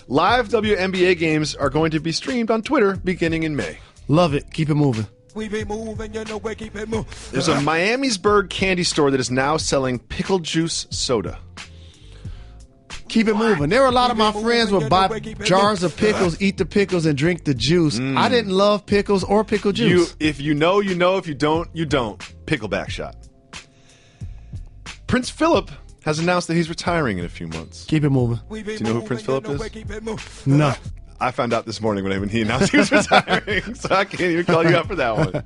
Live WNBA games are going to be streamed on Twitter beginning in May. Love it. Keep it moving. We be moving, you know, we keep it moving. There's a Miamisburg candy store that is now selling pickle juice soda. Keep it moving. There were a lot of my friends would buy jars of pickles, eat the pickles, and drink the juice. I didn't love pickles or pickle juice. If you know, you know. If you don't, you don't. Pickleback shot. Prince Philip has announced that he's retiring in a few months. Keep it moving. Do you know who Prince Philip is? No. I found out this morning when he announced he was retiring, so I can't even call you out for that one.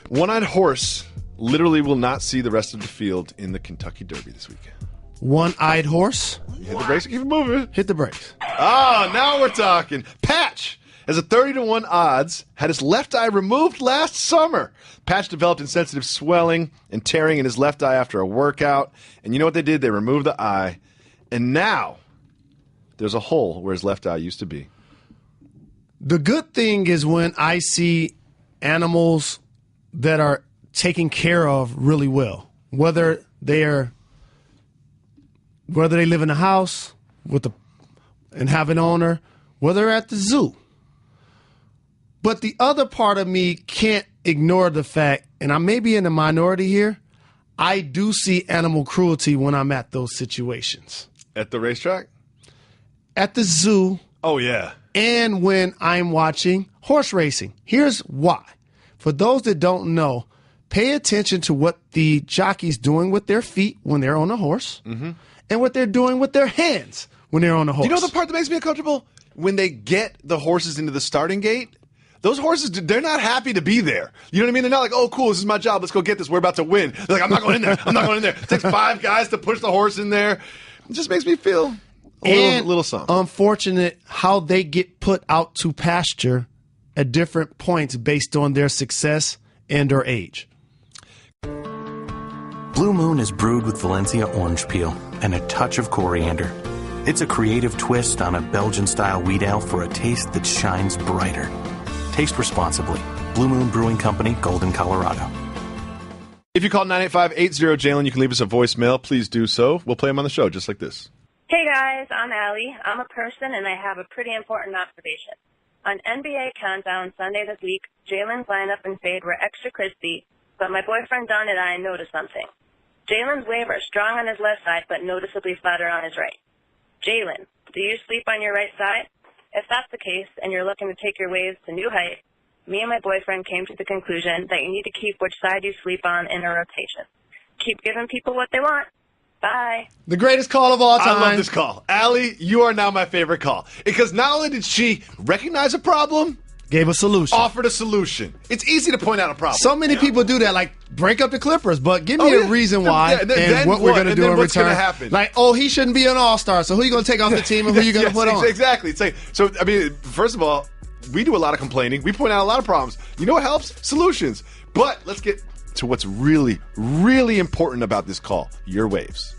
One-eyed horse literally will not see the rest of the field in the Kentucky Derby this weekend. One-eyed horse. You hit the brakes and keep it moving. Hit the brakes. Oh, now we're talking. Patch has a 30-1 odds, had his left eye removed last summer. Patch developed insensitive swelling and tearing in his left eye after a workout. And you know what they did? They removed the eye. And now there's a hole where his left eye used to be. The good thing is when I see animals that are taken care of really well, whether they live in a house and have an owner, whether they're at the zoo. But the other part of me can't ignore the fact, and I may be in the minority here, I do see animal cruelty when I'm at those situations. At the racetrack? At the zoo. Oh, yeah. And when I'm watching horse racing. Here's why. For those that don't know, pay attention to what the jockey's doing with their feet when they're on a horse and what they're doing with their hands when they're on a horse. You know the part that makes me uncomfortable? When they get the horses into the starting gate, those horses, they're not happy to be there. You know what I mean? They're not like, oh, cool, this is my job. Let's go get this. We're about to win. They're like, I'm not going in there. I'm not going in there. It takes 5 guys to push the horse in there. It just makes me feel a little something. Unfortunate how they get put out to pasture at different points based on their success and or age. Blue Moon is brewed with Valencia orange peel and a touch of coriander. It's a creative twist on a Belgian-style wheat ale for a taste that shines brighter. Taste responsibly. Blue Moon Brewing Company, Golden, Colorado. If you call 985-80-JALEN, you can leave us a voicemail. Please do so. We'll play them on the show just like this. Hey guys, I'm Allie. I'm a person and I have a pretty important observation. On NBA Countdown Sunday this week, Jalen's lineup and fade were extra crispy, but my boyfriend Don and I noticed something. Jalen's waves are strong on his left side, but noticeably flatter on his right. Jalen, do you sleep on your right side? If that's the case, and you're looking to take your waves to new height, me and my boyfriend came to the conclusion that you need to keep which side you sleep on in a rotation. Keep giving people what they want. Bye. The greatest call of all time. I love this call. Allie, you are now my favorite call. Because not only did she recognize a problem, gave a solution. Offered a solution. It's easy to point out a problem. So many people do that, like break up the Clippers, but give me a reason why and what we're going to do in return. What's going to happen? Like, oh, he shouldn't be an all-star, so who are you going to take off the team and who are you going to put on? Exactly. It's like, so, I mean, first of all, we do a lot of complaining. We point out a lot of problems. You know what helps? Solutions. But let's get to what's really, really important about this call. Your waves.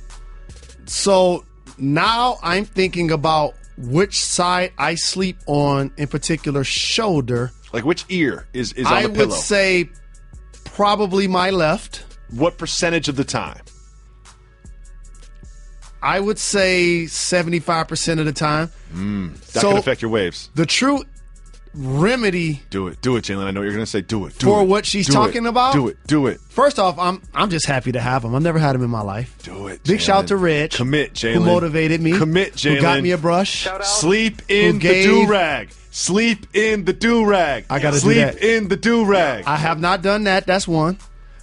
So now I'm thinking about which side I sleep on, in particular shoulder. Like which ear is on the pillow? I would say probably my left. What percentage of the time? I would say 75% of the time. That can affect your waves. The true remedy. Do it, Jalen. I know you're going to say do it. For what she's talking about? Do it. First off, I'm just happy to have him. I've never had him in my life. Do it, Big shout out to Reg. Commit, Jalen. Who motivated me. Commit, Jalen. Who got me a brush. Sleep in the do-rag. Sleep in the do-rag. I got to do that. Sleep in the do-rag. I have not done that. That's one.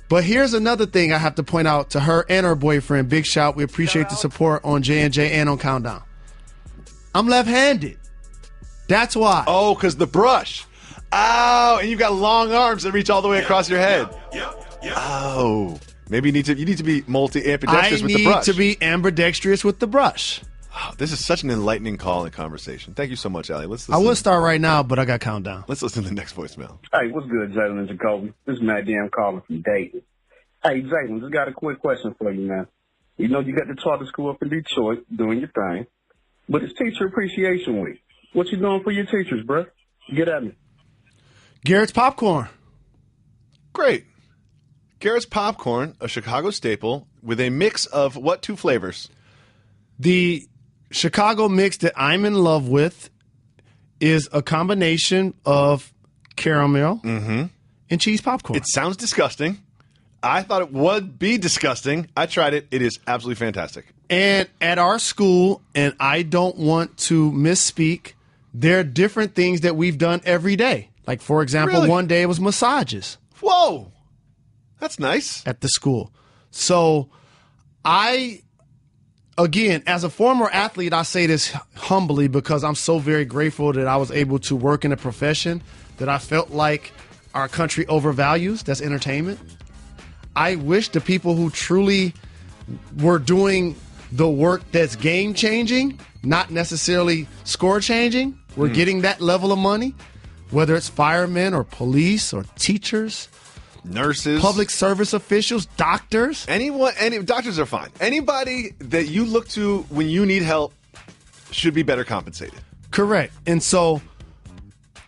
But here's another thing I have to point out to her and her boyfriend. Big shout. We appreciate the support on J&J and on Countdown. I'm left-handed. That's why. Oh, because the brush. Oh, and you've got long arms that reach all the way across your head. Oh, maybe you need to be multi-ambidextrous with the brush. I need to be ambidextrous with the brush. Oh, this is such an enlightening call and conversation. Thank you so much, Allie. Let's listen. I would start right now, but I got Countdown. Let's listen to the next voicemail. Hey, what's good, Jalen Jacoby? This is Matt D. I'm calling from Dayton. Hey, Jalen, just got a quick question for you, man. You know you got the charter school up in Detroit doing your thing, but it's Teacher Appreciation Week. What you doing for your teachers, bro? Get at me. Garrett's Popcorn. Great. Garrett's Popcorn, a Chicago staple with a mix of what two flavors? The Chicago mix that I'm in love with is a combination of caramel and cheese popcorn. It sounds disgusting. I thought it would be disgusting. I tried it. It is absolutely fantastic. And at our school, and I don't want to misspeak, there are different things that we've done every day. Like, for example, Really? one day it was massages Whoa. That's nice. at the school. So again, as a former athlete, I say this humbly because I'm so very grateful that I was able to work in a profession that I felt like our country overvalues. That's entertainment. I wish the people who truly were doing the work that's game changing, not necessarily score changing, were getting that level of money, whether it's firemen or police or teachers, Nurses. public service officials, doctors. Doctors are fine. Anybody that you look to when you need help should be better compensated. Correct. And so,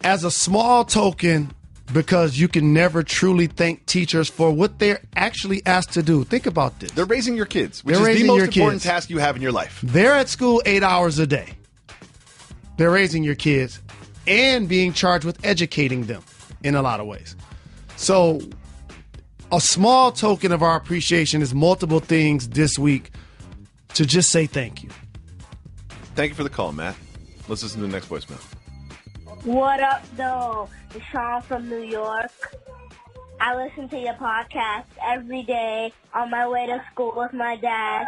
as a small token, because you can never truly thank teachers for what they're actually asked to do. Think about this. They're raising your kids, which They're is the raising most your important kids. task you have in your life. They're at school 8 hours a day. They're raising your kids and being charged with educating them in a lot of ways. So, a small token of our appreciation is multiple things this week to just say thank you. Thank you for the call, Matt. Let's listen to the next voicemail. What up, though? It's Sean from New York. I listen to your podcast every day on my way to school with my dad.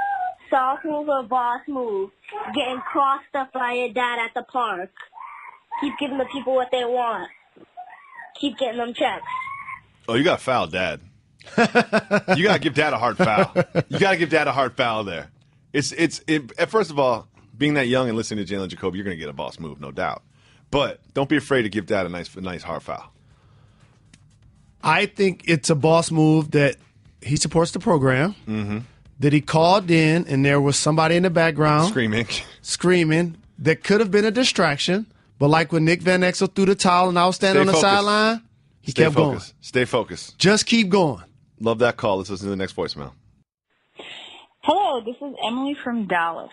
Soft move or boss move? Getting crossed up by your dad at the park. Keep giving the people what they want. Keep getting them checks. Oh, you got foul, Dad. You got to give Dad a hard foul. You got to give Dad a hard foul there. First of all, being that young and listening to Jalen Jacoby, you're going to get a boss move, no doubt. But don't be afraid to give Dad a nice hard foul. I think it's a boss move that he supports the program, that he called in and there was somebody in the background screaming that could have been a distraction. But like when Nick Van Exel threw the towel and I was standing on the sideline, he kept going. Stay focused. Just keep going. Love that call. Let's listen to the next voicemail. Hello, this is Emily from Dallas.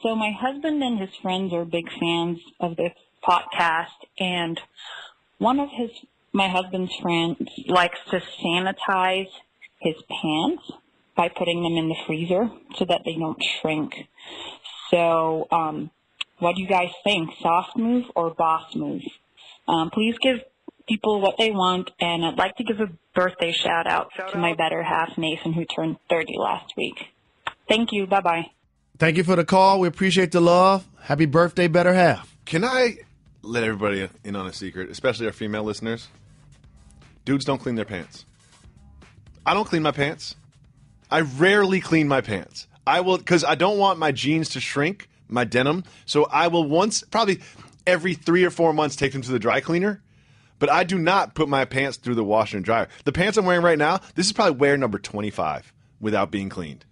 So my husband and his friends are big fans of this podcast, and one of my husband's friends likes to sanitize his pants by putting them in the freezer so that they don't shrink. So, what do you guys think? Soft move or boss move? Please give people what they want, and I'd like to give a birthday shout out to my better half, Nathan, who turned 30 last week. Thank you. Bye-bye. Thank you for the call. We appreciate the love. Happy birthday, better half. Can I let everybody in on a secret, especially our female listeners? Dudes don't clean their pants. I don't clean my pants. I rarely clean my pants. I will, because I don't want my jeans to shrink, my denim. So I will probably every 3 or 4 months, take them to the dry cleaner. But I do not put my pants through the washer and dryer. The pants I'm wearing right now, this is probably wear number 25 without being cleaned.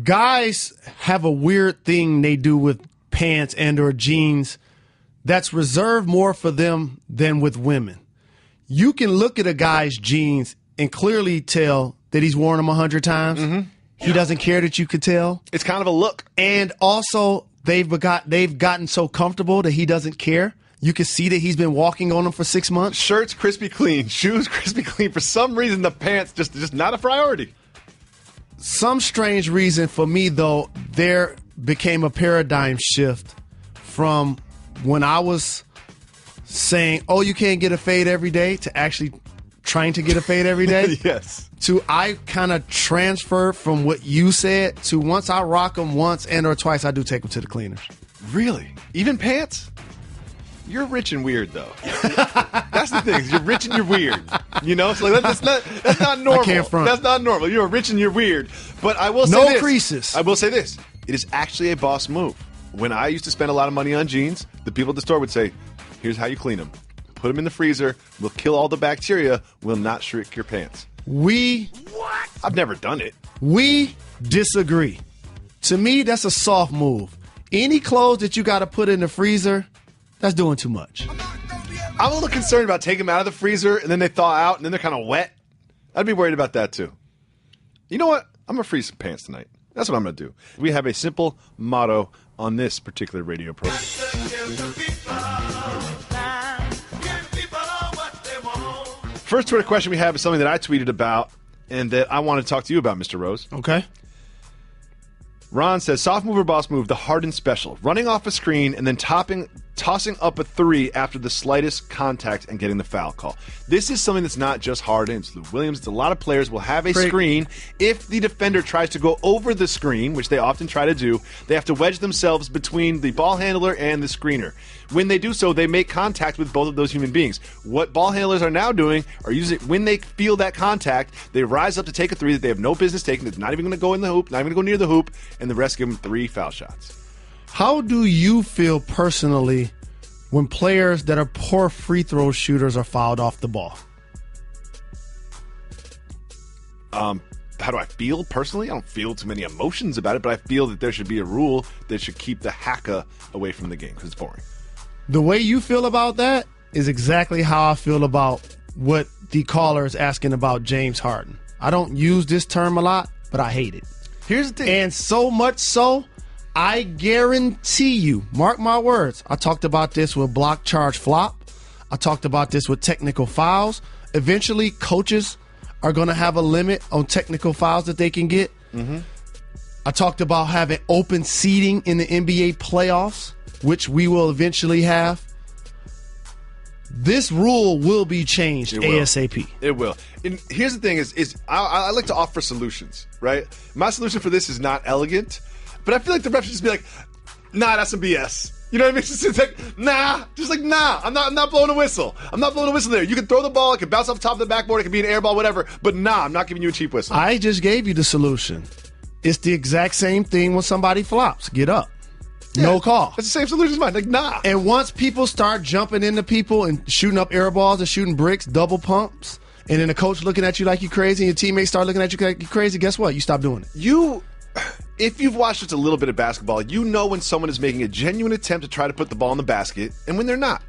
Guys have a weird thing they do with pants and or jeans that's reserved more for them than with women. You can look at a guy's jeans and clearly tell that he's worn them 100 times. He doesn't care that you could tell. It's kind of a look. And also, they've gotten so comfortable that he doesn't care. You can see that he's been walking on them for 6 months. Shirts crispy clean, shoes crispy clean. For some reason, the pants just not a priority. Some strange reason for me, though, there became a paradigm shift from when I was saying, oh, you can't get a fade every day, to actually trying to get a fade every day. Yes. To I kind of transferred from what you said to once I rock them once and or twice, I do take them to the cleaners. Really? Even pants? You're rich and weird, though. That's the thing. You're rich and you're weird. You know, so like, that's not normal. I can't front. That's not normal. You're rich and you're weird. But I will say no this. creases. I will say this. It is actually a boss move. When I used to spend a lot of money on jeans, the people at the store would say, here's how you clean them. Put them in the freezer. We'll kill all the bacteria. We'll not shrink your pants. What? I've never done it. We disagree. To me, that's a soft move. Any clothes that you got to put in the freezer, that's doing too much. I'm a little concerned about taking them out of the freezer and then they thaw out and then they're kind of wet. I'd be worried about that too. You know what? I'm going to freeze some pants tonight. That's what I'm going to do. We have a simple motto on this particular radio program. First Twitter question we have is something that I tweeted about and that I want to talk to you about, Mr. Rose. Okay. Ron says, soft move or boss move, the Harden special. Running off a screen and then tossing up a three after the slightest contact and getting the foul call. This is something that's not just Harden. It's Lou Williams. It's a lot of players will have a screen. If the defender tries to go over the screen, which they often try to do, they have to wedge themselves between the ball handler and the screener. When they do so, they make contact with both of those human beings. What ball handlers are now doing are using, when they feel that contact, they rise up to take a three that they have no business taking. That's not even going to go in the hoop, not even going to go near the hoop, and the rest give them 3 foul shots. How do you feel personally when players that are poor free throw shooters are fouled off the ball? How do I feel personally? I don't feel too many emotions about it, but I feel that there should be a rule that should keep the haka away from the game because it's boring. The way you feel about that is exactly how I feel about what the caller is asking about James Harden. I don't use this term a lot, but I hate it. Here's the thing. And so much so, I guarantee you, mark my words, I talked about this with block charge flop. I talked about this with technical fouls. Eventually, coaches are going to have a limit on technical fouls that they can get. Mm-hmm. I talked about having open seating in the NBA playoffs, which we will eventually have. This rule will be changed ASAP. It will. And here's the thing is I like to offer solutions, right? My solution for this is not elegant, but I feel like the ref should just be like, nah, that's some BS. You know what I mean? It's like, nah. I'm not blowing a whistle. I'm not blowing a whistle there. You can throw the ball, it can bounce off the top of the backboard, it can be an air ball, whatever, but nah, I'm not giving you a cheap whistle. I just gave you the solution. It's the exact same thing when somebody flops. Get up. Yeah, no call. That's the same solution as mine. Like, nah. And once people start jumping into people and shooting up air balls and shooting bricks, double pumps, and then the coach looking at you like you crazy and your teammates start looking at you like you crazy, guess what? You stop doing it. If you've watched just a little bit of basketball, you know when someone is making a genuine attempt to try to put the ball in the basket and when they're not.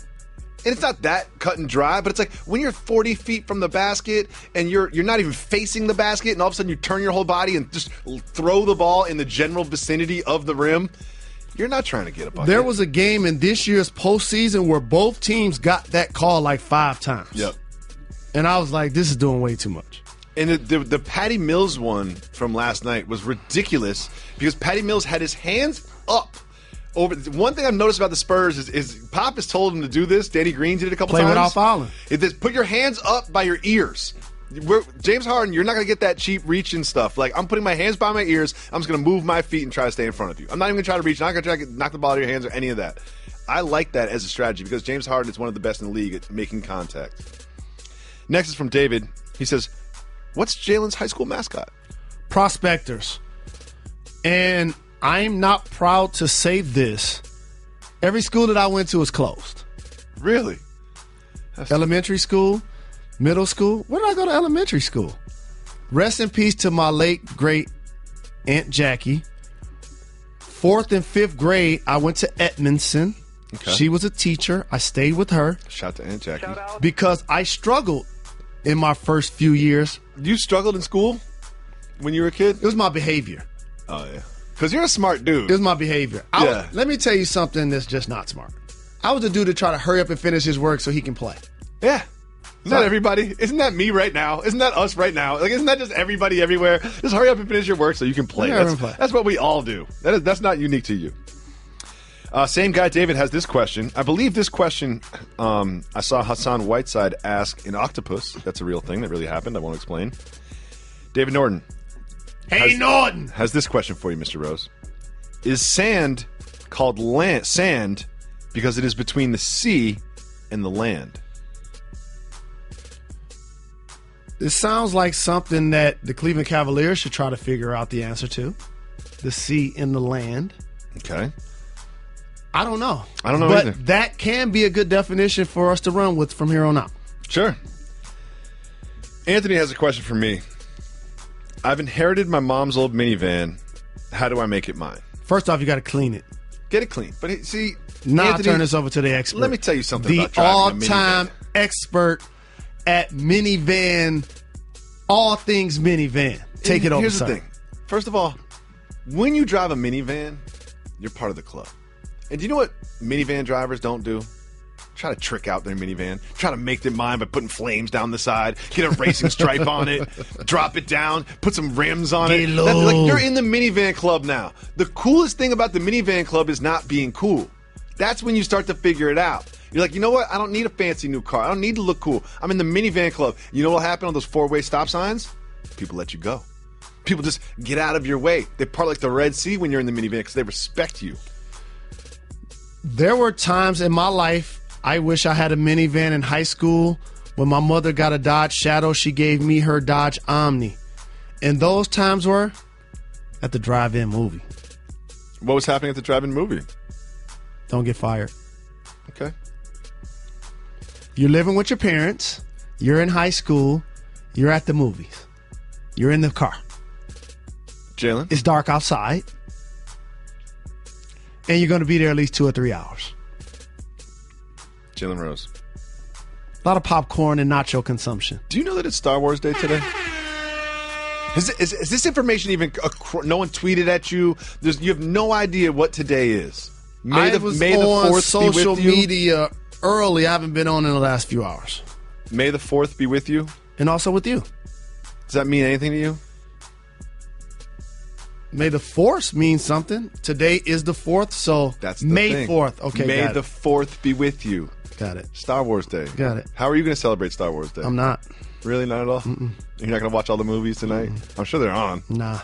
And it's not that cut and dry, but it's like when you're 40 feet from the basket and you're not even facing the basket and all of a sudden you turn your whole body and just throw the ball in the general vicinity of the rim, you're not trying to get a bucket. There was a game in this year's postseason where both teams got that call like 5 times. Yep. And I was like, this is doing way too much. And the Patty Mills one from last night was ridiculous because Patty Mills had his hands up. One thing I've noticed about the Spurs is Pop has told him to do this. Danny Green did it a couple times. Play without fouling. Put your hands up by your ears. James Harden, you're not going to get that cheap reach and stuff. Like, I'm putting my hands by my ears. I'm just going to move my feet and try to stay in front of you. I'm not even going to try to reach. I'm not going to try to knock the ball out of your hands or any of that. I like that as a strategy because James Harden is one of the best in the league at making contact. Next is from David. He says, what's Jalen's high school mascot? Prospectors. And I'm not proud to say this. Every school that I went to is closed. Really? Elementary school, middle school. Where did I go to elementary school? Rest in peace to my late, great Aunt Jackie. 4th and 5th grade, I went to Edmondson. Okay. She was a teacher. I stayed with her. Shout out to Aunt Jackie. Because I struggled in my first few years. You struggled in school when you were a kid? It was my behavior. Oh, yeah. Because you're a smart dude. It was my behavior. Let me tell you something that's just not smart. I was a dude to try to hurry up and finish his work so he can play. Yeah. Isn't that everybody? Isn't that me right now? Isn't that us right now? Like, isn't that just everybody everywhere? Just hurry up and finish your work so you can play. That's what we all do. That's not unique to you. Same guy, David, has this question. I believe this question I saw Hassan Whiteside ask in Octopus. That's a real thing that really happened. I won't explain. David Norton. Norton! Has this question for you, Mr. Rose. Is sand called sand because it is between the sea and the land? This sounds like something that the Cleveland Cavaliers should try to figure out the answer to. The sea and the land. Okay. I don't know. I don't know either. But that can be a good definition for us to run with from here on out. Sure. Anthony has a question for me. I've inherited my mom's old minivan. How do I make it mine? First off, you got to clean it. Get it clean. But see, now Anthony, turn this over to the expert. Let me tell you something the about driving a minivan. The all-time expert at minivan, all things minivan. Take it over, Here's sir. the thing. First of all, When you drive a minivan, you're part of the club. And do you know what minivan drivers don't do? Try to trick out their minivan. Try to make them mine by putting flames down the side. Get a racing stripe on it. Drop it down. Put some rims on it. Like, you're in the minivan club now. The coolest thing about the minivan club is not being cool. That's when you start to figure it out. You're like, you know what? I don't need a fancy new car. I don't need to look cool. I'm in the minivan club. You know what will happen on those 4-way stop signs? People let you go. People just get out of your way. They part like the Red Sea when you're in the minivan because they respect you. There were times in my life I wish I had a minivan in high school. When my mother got a Dodge Shadow, she gave me her Dodge Omni. And those times were at the drive-in movie. What was happening at the drive-in movie? Don't get fired. Okay. You're living with your parents. You're in high school. You're at the movies. You're in the car. Jalen? It's dark outside. And you're going to be there at least 2 or 3 hours. Jalen Rose. A lot of popcorn and nacho consumption. Do you know that it's Star Wars Day today? Is this information even... no one tweeted at you? You have no idea what today is. I was on social media early. I haven't been on in the last few hours. May the 4th be with you? And also with you. Does that mean anything to you? May the 4th mean something. Today is the 4th, so that's the May thing. 4th. Okay, May the 4th be with you. Got it. Star Wars Day. Got it. How are you going to celebrate Star Wars Day? I'm not. Really? Not at all? Mm-mm. You're not going to watch all the movies tonight? I'm sure they're on. Nah.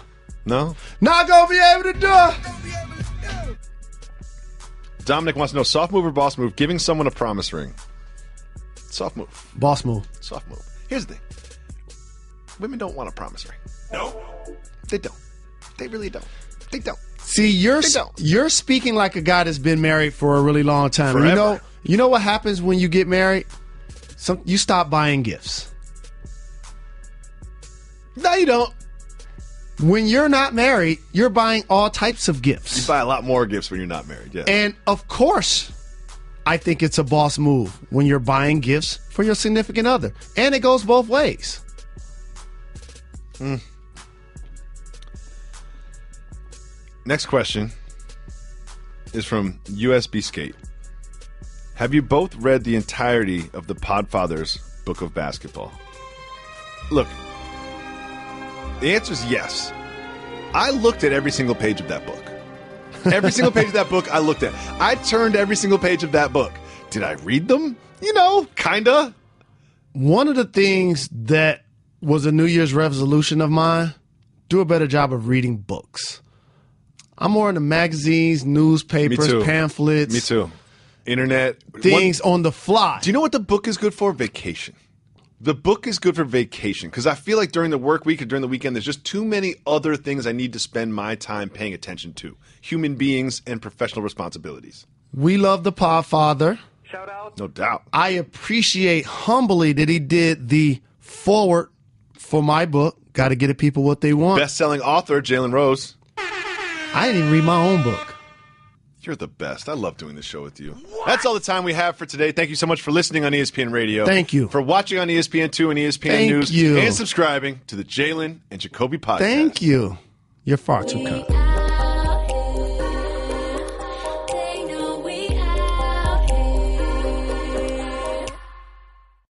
No? Not going to be able to do it. Dominic wants to know, soft move or boss move, giving someone a promise ring. Soft move. Boss move. Soft move. Here's the thing. Women don't want a promise ring. No. They don't. They really don't. They don't. See, you're speaking like a guy that's been married for a really long time. Forever. You know what happens when you get married? You stop buying gifts. No, you don't. When you're not married, you're buying all types of gifts. You buy a lot more gifts when you're not married, yeah. And of course, I think it's a boss move when you're buying gifts for your significant other. And it goes both ways. Next question is from USB Skate. Have you both read the entirety of the Podfathers Book of Basketball? Look, the answer is yes. I looked at every single page of that book. Every single page of that book I looked at. I turned every single page of that book. Did I read them? You know, kinda. One of the things that was a New Year's resolution of mine, do a better job of reading books. I'm more into magazines, newspapers, pamphlets. Me too. Internet. Things on the fly. Do you know what the book is good for? Vacation. The book is good for vacation because I feel like during the work week or during the weekend, there's just too many other things I need to spend my time paying attention to. Human beings and professional responsibilities. We love the Podfather. Shout out. No doubt. I appreciate humbly that he did the forward for my book. Got to get the people what they want. Best-selling author, Jalen Rose. I didn't even read my own book. You're the best. I love doing this show with you. What? That's all the time we have for today. Thank you so much for listening on ESPN Radio. Thank you. For watching on ESPN2 and ESPN News. And subscribing to the Jalen and Jacoby podcast. Thank you. You're far too kind.